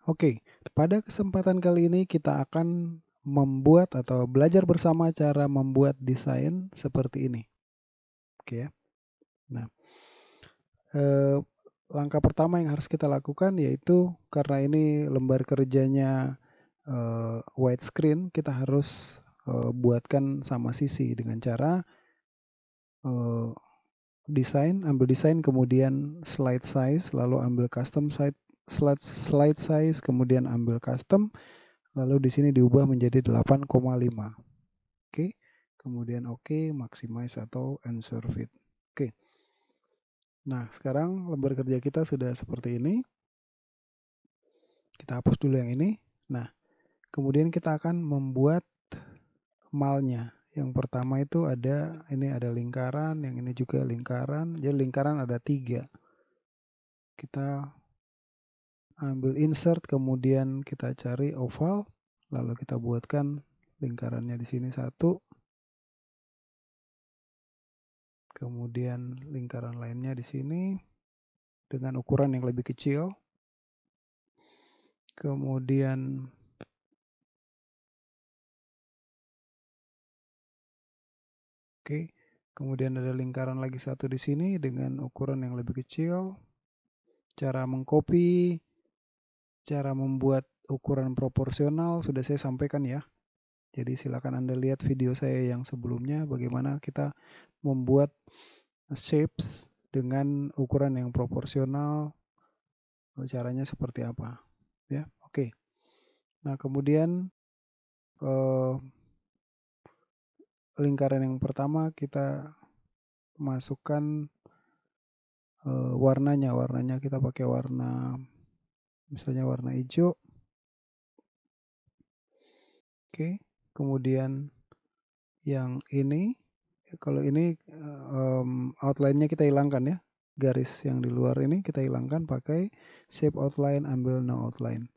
Oke, pada kesempatan kali ini kita akan membuat atau belajar bersama cara membuat desain seperti ini. Oke ya. Nah, eh, langkah pertama yang harus kita lakukan yaitu karena ini lembar kerjanya widescreen, kita harus buatkan sama sisi dengan cara eh, ambil desain, kemudian slide size, lalu ambil custom slide size, kemudian ambil custom. Lalu di sini diubah menjadi 8,5. Oke. Kemudian oke, maximize atau ensure fit. Oke. Nah, sekarang lembar kerja kita sudah seperti ini. Kita hapus dulu yang ini. Nah, kemudian kita akan membuat malnya. Yang pertama itu ini ada lingkaran, yang ini juga lingkaran. Jadi lingkaran ada 3. Kita ambil insert, kemudian kita cari oval, lalu kita buatkan lingkarannya di sini 1. Kemudian lingkaran lainnya di sini dengan ukuran yang lebih kecil. Kemudian oke, kemudian ada lingkaran lagi 1 di sini dengan ukuran yang lebih kecil. Cara mengcopy, cara membuat ukuran proporsional sudah saya sampaikan ya. Jadi silakan Anda lihat video saya yang sebelumnya bagaimana kita membuat shapes dengan ukuran yang proporsional, caranya seperti apa ya. Oke. Nah, kemudian lingkaran yang pertama kita masukkan warnanya kita pakai warna misalnya warna hijau. Oke. Kemudian yang ini, kalau ini outline-nya kita hilangkan ya. Garis yang di luar ini kita hilangkan pakai shape outline, ambil no outline.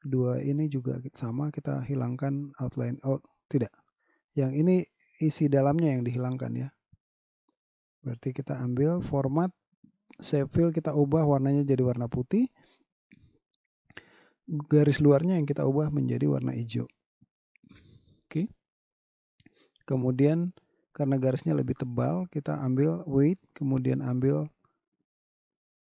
2 ini juga sama, kita hilangkan outline. Oh, tidak. Yang ini isi dalamnya yang dihilangkan ya. Berarti kita ambil format shape fill, kita ubah warnanya jadi warna putih. Garis luarnya yang kita ubah menjadi warna hijau. Oke. Kemudian karena garisnya lebih tebal, kita ambil weight, kemudian ambil,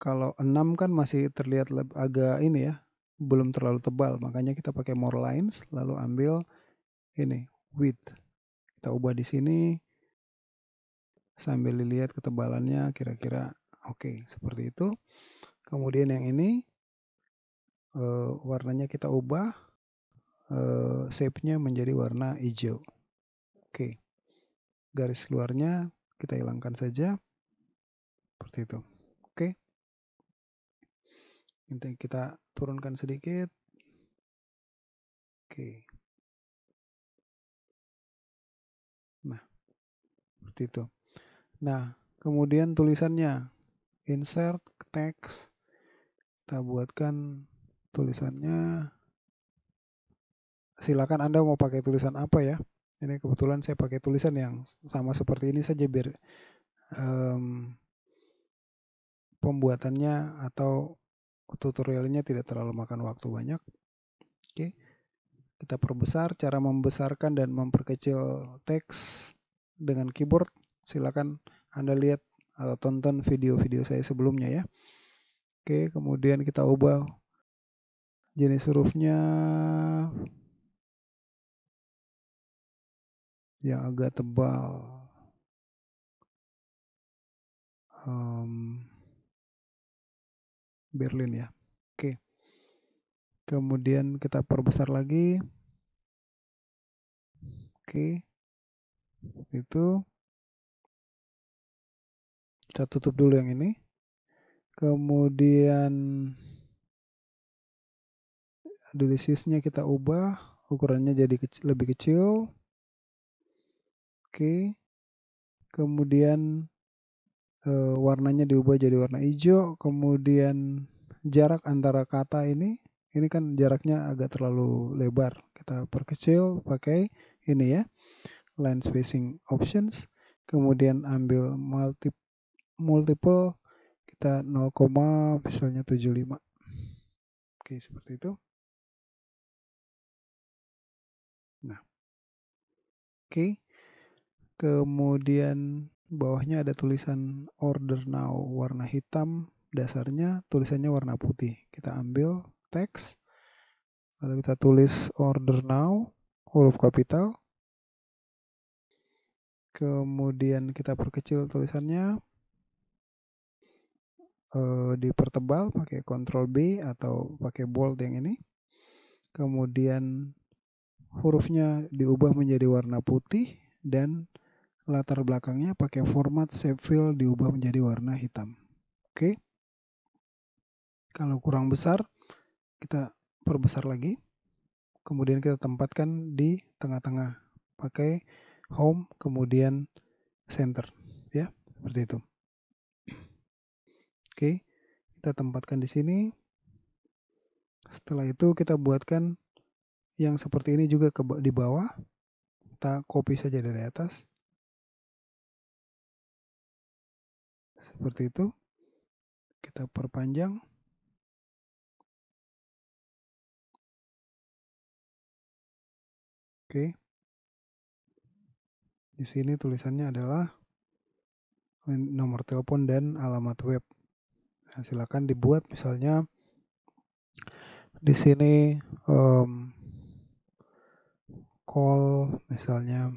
kalau 6 kan masih terlihat agak ini ya, belum terlalu tebal, makanya kita pakai more lines, lalu ambil ini width. Kita ubah di sini sambil dilihat ketebalannya kira-kira oke, seperti itu. Kemudian yang ini warnanya kita ubah, shape-nya menjadi warna hijau. Oke. Garis luarnya kita hilangkan saja. Seperti itu. Oke. Nanti kita turunkan sedikit. Oke. Nah, seperti itu. Nah, kemudian tulisannya. Insert text. Kita buatkan tulisannya. Silakan Anda mau pakai tulisan apa ya. Ini kebetulan saya pakai tulisan yang sama seperti ini saja biar pembuatannya atau tutorialnya tidak terlalu makan waktu banyak. Oke. Kita perbesar, cara membesarkan dan memperkecil teks dengan keyboard. Silakan Anda lihat atau tonton video-video saya sebelumnya ya. Oke, kemudian kita ubah jenis hurufnya yang agak tebal. Berlin ya. Oke. Kemudian kita perbesar lagi. Oke. Itu. Kita tutup dulu yang ini. Kemudian delicious-nya kita ubah. Ukurannya jadi lebih kecil. Oke. Kemudian warnanya diubah jadi warna hijau. Kemudian jarak antara kata ini kan jaraknya agak terlalu lebar. Kita perkecil pakai ini ya. Line spacing options. Kemudian ambil multiple, kita 0, misalnya 75. Oke, seperti itu. Nah, oke. Kemudian bawahnya ada tulisan order now warna hitam, dasarnya tulisannya warna putih. Kita ambil teks, lalu kita tulis order now, huruf kapital. Kemudian kita perkecil tulisannya, dipertebal pakai Ctrl B atau pakai bold yang ini. Kemudian hurufnya diubah menjadi warna putih dan latar belakangnya pakai format shape fill diubah menjadi warna hitam. Oke. Kalau kurang besar, kita perbesar lagi. Kemudian kita tempatkan di tengah-tengah. Pakai home, kemudian center. Ya, seperti itu. Oke, kita tempatkan di sini. Setelah itu kita buatkan yang seperti ini juga di bawah. Kita copy saja dari atas. Seperti itu. Kita perpanjang. Oke. Di sini tulisannya adalah nomor telepon dan alamat web. Nah, silakan dibuat misalnya di sini call misalnya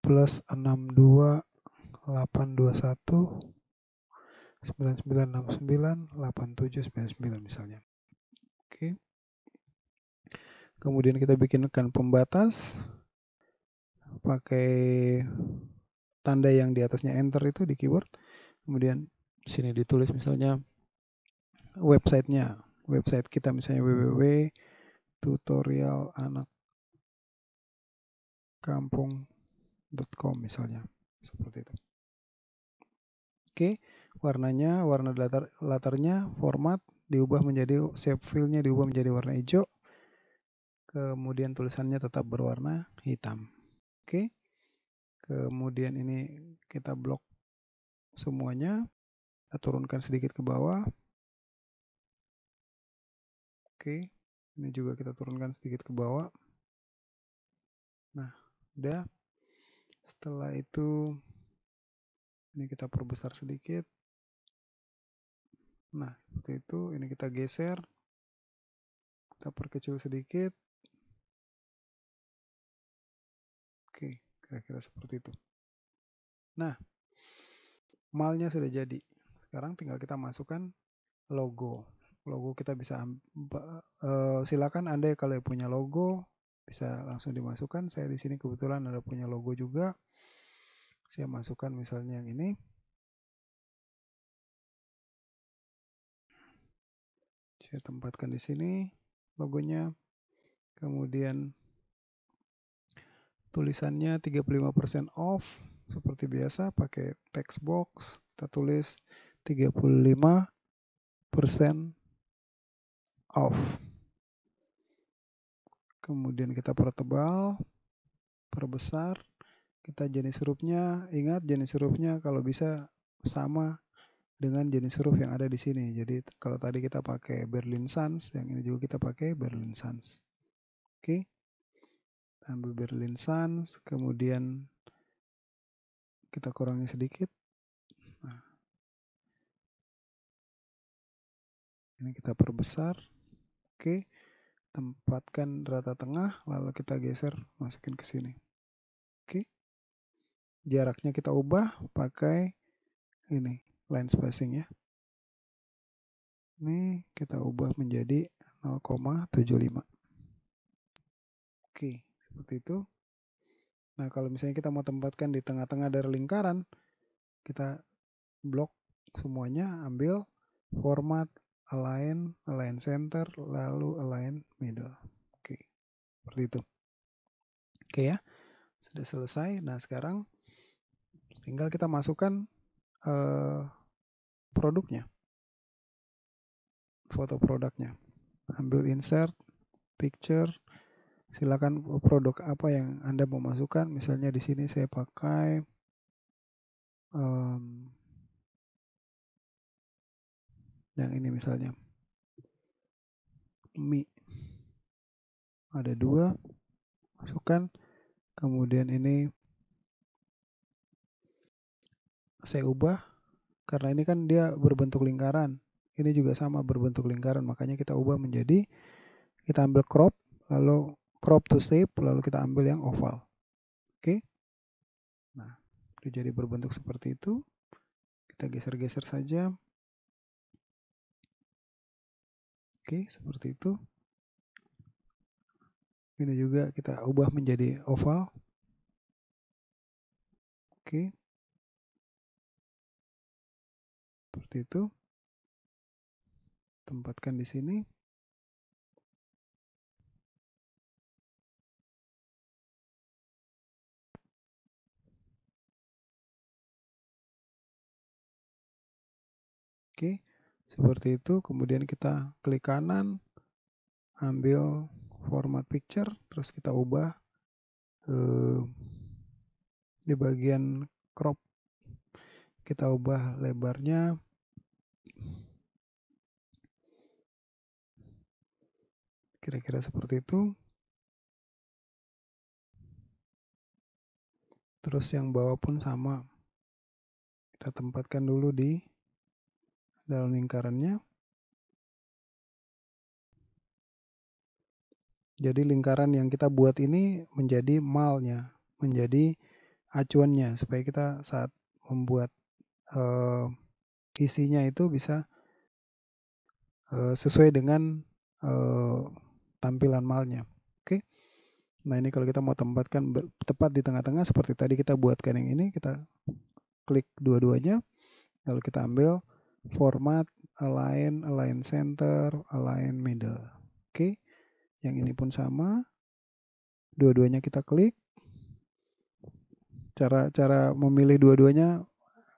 +628219969 misalnya. Oke. Kemudian kita bikinkan pembatas pakai tanda yang di atasnya enter itu di keyboard. Kemudian di sini ditulis misalnya websitenya. Website kita misalnya www.tutorialanakkampung.com misalnya. Seperti itu. Oke, warnanya, warna latarnya, format diubah menjadi shape fill-nya diubah menjadi warna hijau. Kemudian tulisannya tetap berwarna hitam. Oke. Kemudian ini kita blok semuanya. Kita turunkan sedikit ke bawah. Oke. Ini juga kita turunkan sedikit ke bawah. Nah, udah. Setelah itu ini kita perbesar sedikit. Nah, seperti itu. Ini kita geser. Kita perkecil sedikit. Oke, kira-kira seperti itu. Nah, malnya sudah jadi. Sekarang tinggal kita masukkan logo. Logo kita bisa silakan Anda kalau punya logo bisa langsung dimasukkan. Saya di sini kebetulan ada punya logo juga. Saya masukkan misalnya yang ini. Saya tempatkan di sini logonya. Kemudian tulisannya 35% off seperti biasa pakai text box. Kita tulis 35% off. Kemudian kita pertebal, perbesar. Kita jenis hurufnya, ingat jenis hurufnya kalau bisa sama dengan jenis huruf yang ada di sini. Jadi kalau tadi kita pakai Berlin Sans, yang ini juga kita pakai Berlin Sans. Oke. Ambil Berlin Sans, kemudian kita kurangi sedikit. Nah, ini kita perbesar. Oke. Tempatkan rata tengah, lalu kita geser, masukin ke sini. Oke. Jaraknya kita ubah pakai ini, line spacing ya. Ini kita ubah menjadi 0,75. Oke, seperti itu. Nah, kalau misalnya kita mau tempatkan di tengah-tengah dari lingkaran, kita blok semuanya, ambil format, align center, lalu align middle. Oke, seperti itu. Oke ya, sudah selesai. Nah, sekarang tinggal kita masukkan produknya, foto produknya. Ambil insert, picture, silakan produk apa yang Anda mau masukkan. Misalnya di sini saya pakai Yang ini misalnya mie. Ada 2, masukkan. Kemudian ini saya ubah, karena ini kan dia berbentuk lingkaran. Ini juga sama berbentuk lingkaran, makanya kita ubah menjadi, kita ambil crop, lalu crop to shape, lalu kita ambil yang oval. Oke. Nah, dia jadi berbentuk seperti itu. Kita geser-geser saja. Oke, seperti itu. Ini juga kita ubah menjadi oval. Oke. Seperti itu. Tempatkan di sini. Oke, seperti itu. Kemudian kita klik kanan, ambil format picture, terus kita ubah di bagian crop. Kita ubah lebarnya kira-kira seperti itu. Terus yang bawah pun sama. Kita tempatkan dulu di dalam lingkarannya. Jadi lingkaran yang kita buat ini menjadi malnya, menjadi acuannya, supaya kita saat membuat isinya itu bisa sesuai dengan tampilan malnya. Oke. Nah, ini kalau kita mau tempatkan tepat di tengah-tengah seperti tadi kita buatkan yang ini, kita klik dua-duanya, lalu kita ambil format, align center, align middle. Oke. Yang ini pun sama. Dua-duanya kita klik. Cara memilih dua-duanya,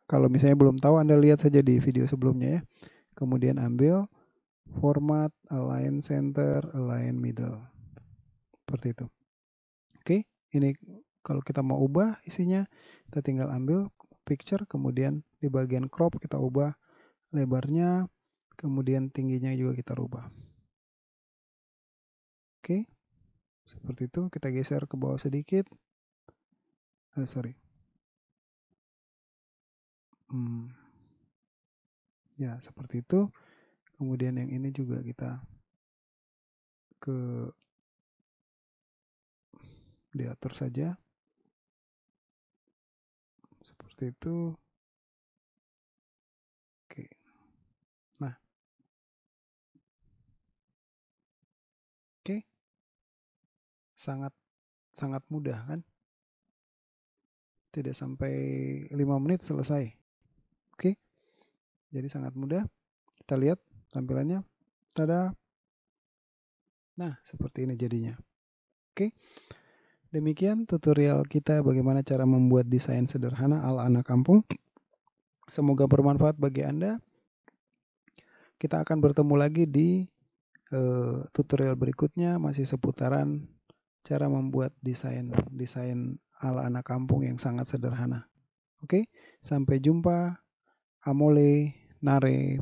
kalau misalnya belum tahu, Anda lihat saja di video sebelumnya ya. Kemudian ambil format, align center, align middle. Seperti itu. Oke, ini kalau kita mau ubah isinya, kita tinggal ambil picture, kemudian di bagian crop kita ubah lebarnya, kemudian tingginya juga kita rubah. Oke, seperti itu. Kita geser ke bawah sedikit. Ya, seperti itu. Kemudian yang ini juga kita diatur saja. Seperti itu. Oke. Nah. Oke. Sangat mudah kan? Tidak sampai 5 menit selesai. Oke. Jadi sangat mudah. Kita lihat tampilannya. Tada. Nah, seperti ini jadinya. Oke. Demikian tutorial kita bagaimana cara membuat desain sederhana ala anak kampung. Semoga bermanfaat bagi Anda. Kita akan bertemu lagi di tutorial berikutnya, masih seputaran cara membuat desain ala anak kampung yang sangat sederhana. Oke, sampai jumpa. Amole, nare.